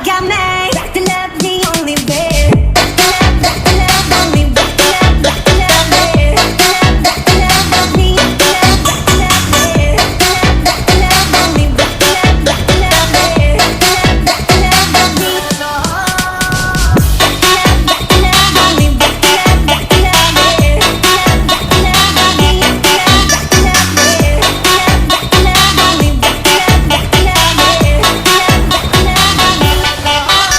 got me. Back to love, the only way. Back to love, only back to love, back to love, yeah. Back to love, the back to love, yeah. Back to love, only back to love, back to love, yeah. Back to love, the back to love, only back to love, back to love, yeah. Back to love, the back to love, yeah. Back to love, only back to love, back to love, yeah. Back to love,